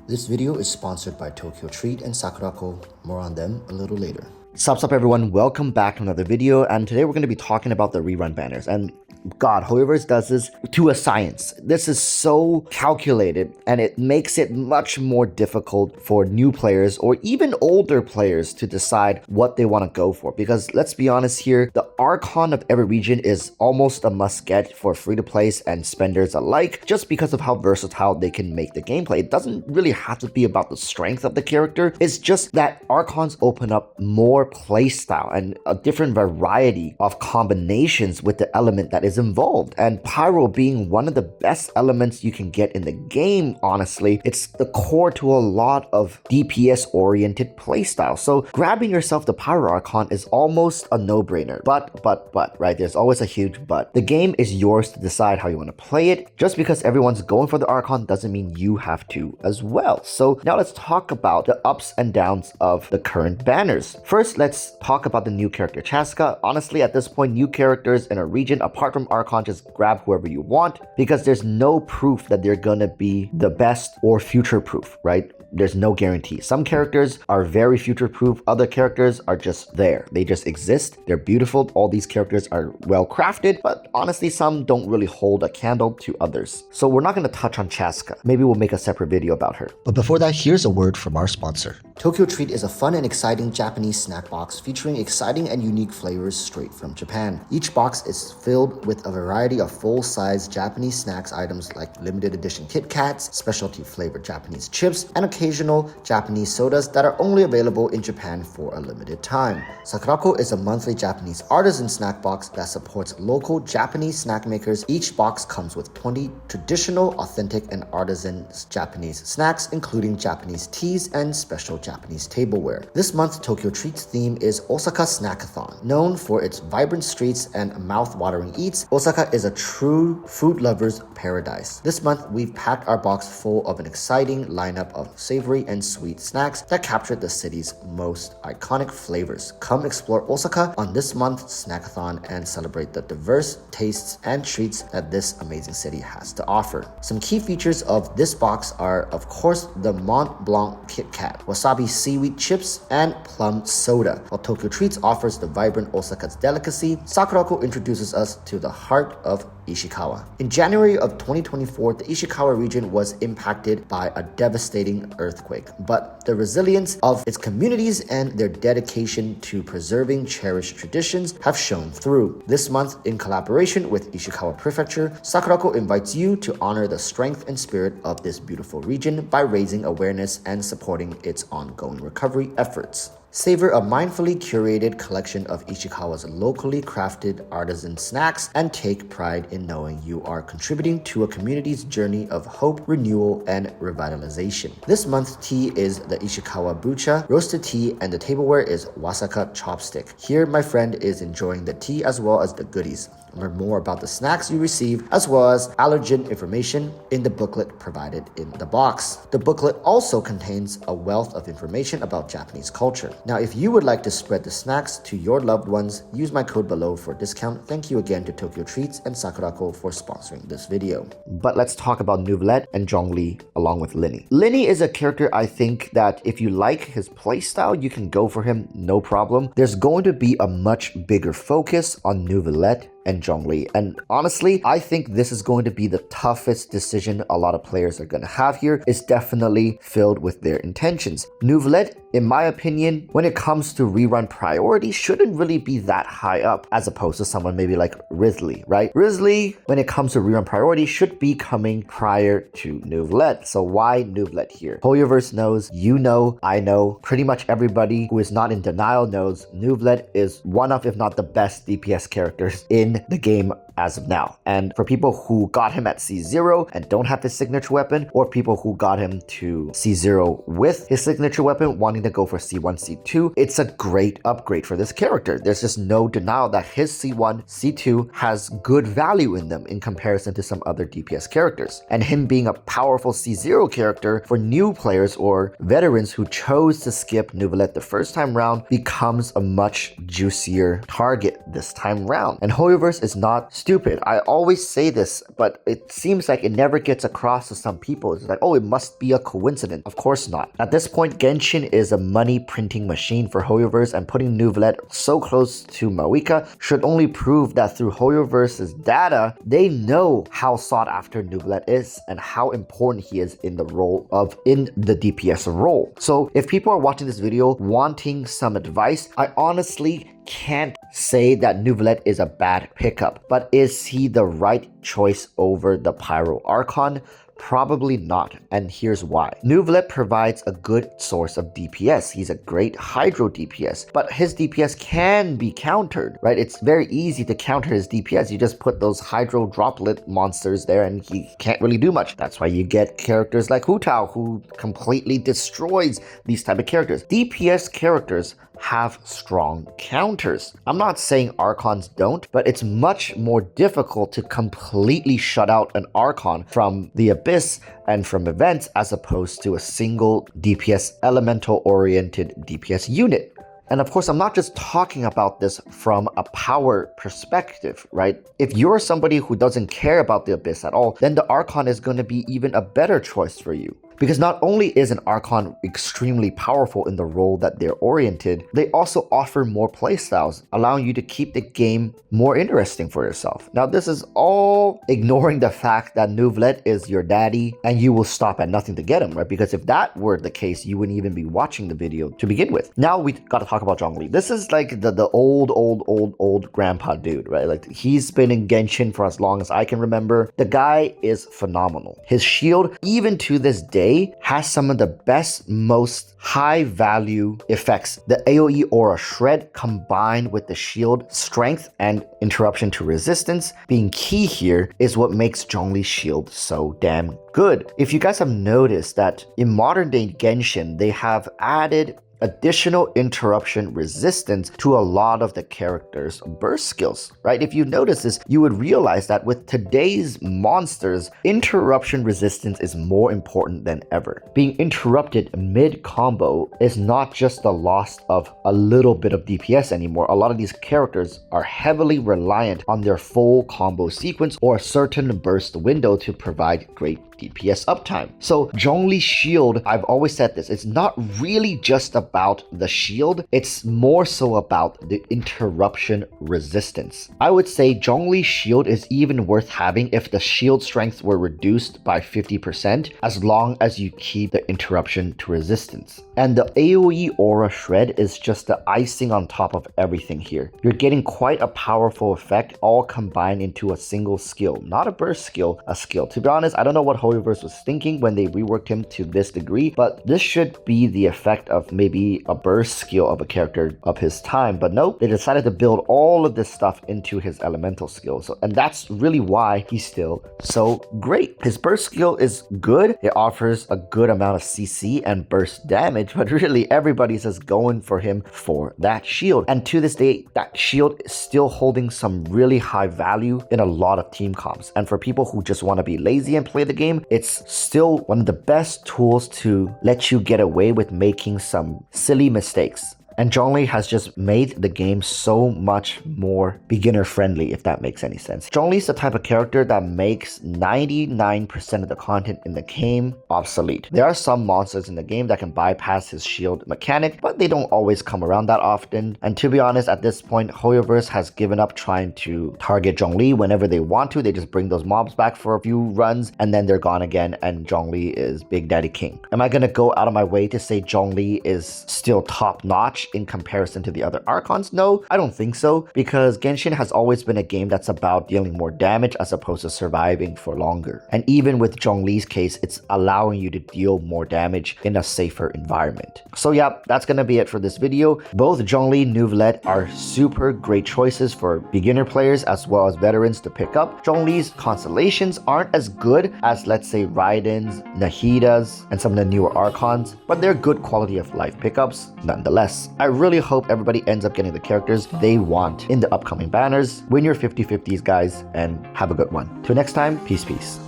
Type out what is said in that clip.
This video is sponsored by Tokyo Treat and Sakurako. More on them a little later. Sup everyone, welcome back to another video, and today we're going to be talking about the rerun banners. And God, Hoyoverse does this to a science. This is so calculated, and it makes it much more difficult for new players or even older players to decide what they want to go for. Because let's be honest here, the Archon of every region is almost a must-get for free-to-plays and spenders alike, just because of how versatile they can make the gameplay. It doesn't really have to be about the strength of the character. It's just that Archons open up more playstyle and a different variety of combinations with the element that is involved, and Pyro being one of the best elements you can get in the game. Honestly, it's the core to a lot of DPS oriented playstyle, so grabbing yourself the Pyro Archon is almost a no-brainer. But right, there's always a huge but. The game is yours to decide how you want to play it. Just because everyone's going for the Archon doesn't mean you have to as well. So now let's talk about the ups and downs of the current banners. First, let's talk about the new character Chaska. Honestly, at this point, new characters in a region apart from Archon, just grab whoever you want, because there's no proof that they're gonna be the best or future proof, right? There's no guarantee. Some characters are very future proof, other characters are just there. They just exist, they're beautiful. All these characters are well crafted, but honestly, some don't really hold a candle to others. So we're not gonna touch on Chaska. Maybe we'll make a separate video about her. But before that, here's a word from our sponsor. Tokyo Treat is a fun and exciting Japanese snack box featuring exciting and unique flavors straight from Japan. Each box is filled with a variety of full-size Japanese snacks items like limited edition Kit Kats, specialty flavored Japanese chips, and occasional Japanese sodas that are only available in Japan for a limited time. Sakurako is a monthly Japanese artisan snack box that supports local Japanese snack makers. Each box comes with 20 traditional, authentic, and artisan Japanese snacks, including Japanese teas and special Japanese tableware. This month, Tokyo Treat's theme is Osaka Snackathon. Known for its vibrant streets and mouth-watering eats, Osaka is a true food lover's paradise. This month, we've packed our box full of an exciting lineup of savory and sweet snacks that capture the city's most iconic flavors. Come explore Osaka on this month's Snackathon and celebrate the diverse tastes and treats that this amazing city has to offer. Some key features of this box are, of course, the Mont Blanc Kit Kat, wasabi seaweed chips, and plum soda. While Tokyo Treats offers the vibrant Osaka's delicacy, Sakurako introduces us to the heart of Ishikawa. In January of 2024, the Ishikawa region was impacted by a devastating earthquake, but the resilience of its communities and their dedication to preserving cherished traditions have shown through. This month, in collaboration with Ishikawa Prefecture, Sakurako invites you to honor the strength and spirit of this beautiful region by raising awareness and supporting its ongoing recovery efforts. Savor a mindfully curated collection of Ishikawa's locally crafted artisan snacks and take pride in knowing you are contributing to a community's journey of hope, renewal, and revitalization. This month's tea is the Ishikawa Bucha roasted tea, and the tableware is Wasaka chopstick. Here, my friend is enjoying the tea as well as the goodies. Learn more about the snacks you receive as well as allergen information in the booklet provided in the box. The booklet also contains a wealth of information about Japanese culture. Now, if you would like to spread the snacks to your loved ones, use my code below for a discount. Thank you again to Tokyo Treats and Sakurako for sponsoring this video. But let's talk about Neuvillette and Zhongli along with Linny. Linny is a character I think that if you like his playstyle, you can go for him, no problem. There's going to be a much bigger focus on Neuvillette and Zhongli, and honestly, I think this is going to be the toughest decision a lot of players are going to have here. It's definitely filled with their intentions. Neuvillette, in my opinion, when it comes to rerun priority, shouldn't really be that high up as opposed to someone maybe like Wriothesley, right? Wriothesley, when it comes to rerun priority, should be coming prior to Neuvillette. So why Neuvillette here? Hoyoverse knows, you know, I know, pretty much everybody who is not in denial knows Neuvillette is one of, if not the best DPS characters in the game as of now. And for people who got him at C0 and don't have his signature weapon, or people who got him to C0 with his signature weapon wanting to go for C1, C2, it's a great upgrade for this character. There's just no denial that his C1, C2 has good value in them in comparison to some other DPS characters. And him being a powerful C0 character for new players or veterans who chose to skip Neuvillette the first time round becomes a much juicier target this time round. And Hoyoverse is not stupid stupid. I always say this, but it seems like it never gets across to some people. It's like, oh, it must be a coincidence. Of course not. At this point, Genshin is a money printing machine for Hoyoverse, and putting Neuvillette so close to Mawika should only prove that through Hoyoverse's data, they know how sought after Neuvillette is and how important he is in the DPS role. So if people are watching this video wanting some advice, I honestly can't say that Neuvillette is a bad pickup, but is he the right choice over the Pyro Archon? Probably not, and here's why. Neuvillette provides a good source of DPS. He's a great Hydro DPS, but his DPS can be countered, right? It's very easy to counter his DPS. You just put those Hydro droplet monsters there and he can't really do much. That's why you get characters like Hu Tao, who completely destroys these type of characters. DPS characters have strong counters. I'm not saying Archons don't, but it's much more difficult to completely shut out an Archon from the Abyss and from events as opposed to a single DPS elemental oriented DPS unit. And of course, I'm not just talking about this from a power perspective, right? If you're somebody who doesn't care about the Abyss at all, then the Archon is going to be even a better choice for you. Because not only is an Archon extremely powerful in the role that they're oriented, they also offer more playstyles, allowing you to keep the game more interesting for yourself. Now, this is all ignoring the fact that Neuvillette is your daddy and you will stop at nothing to get him, right? Because if that were the case, you wouldn't even be watching the video to begin with. Now we got to talk about Zhongli. This is like the old grandpa dude, right? Like, he's been in Genshin for as long as I can remember. The guy is phenomenal. His shield, even to this day, has some of the best, most high value effects. The AoE Aura Shred combined with the shield strength and interruption to resistance being key here is what makes Zhongli's shield so damn good. If you guys have noticed that in modern day Genshin, they have added additional interruption resistance to a lot of the characters' burst skills, right? If you notice this, you would realize that with today's monsters, interruption resistance is more important than ever. Being interrupted mid-combo is not just the loss of a little bit of DPS anymore. A lot of these characters are heavily reliant on their full combo sequence or a certain burst window to provide great DPS uptime. So Zhongli's shield, I've always said this, it's not really just about the shield, it's more so about the interruption resistance. I would say Zhongli's shield is even worth having if the shield strength were reduced by 50%, as long as you keep the interruption to resistance. And the AoE Aura Shred is just the icing on top of everything here. You're getting quite a powerful effect all combined into a single skill. Not a burst skill, a skill. To be honest, I don't know what Hoyoverse was thinking when they reworked him to this degree, but this should be the effect of maybe a burst skill of a character of his time. But nope, they decided to build all of this stuff into his elemental skill. And that's really why he's still so great. His burst skill is good. It offers a good amount of CC and burst damage, but really everybody's just going for him for that shield. And to this day, that shield is still holding some really high value in a lot of team comps. And for people who just want to be lazy and play the game, it's still one of the best tools to let you get away with making some silly mistakes. And Zhongli has just made the game so much more beginner friendly, if that makes any sense. Zhongli's the type of character that makes 99% of the content in the game obsolete. There are some monsters in the game that can bypass his shield mechanic, but they don't always come around that often. And to be honest, at this point, Hoyoverse has given up trying to target Zhongli whenever they want to. They just bring those mobs back for a few runs and then they're gone again, and Zhongli is Big Daddy King. Am I gonna go out of my way to say Zhongli is still top notch in comparison to the other Archons? No, I don't think so, because Genshin has always been a game that's about dealing more damage as opposed to surviving for longer. And even with Zhongli's case, it's allowing you to deal more damage in a safer environment. So yeah, that's gonna be it for this video. Both Zhongli and Neuvillette are super great choices for beginner players as well as veterans to pick up. Zhongli's constellations aren't as good as, let's say, Raiden's, Nahida's, and some of the newer Archons, but they're good quality of life pickups nonetheless. I really hope everybody ends up getting the characters they want in the upcoming banners. Win your 50/50s, guys, and have a good one. Till next time, peace.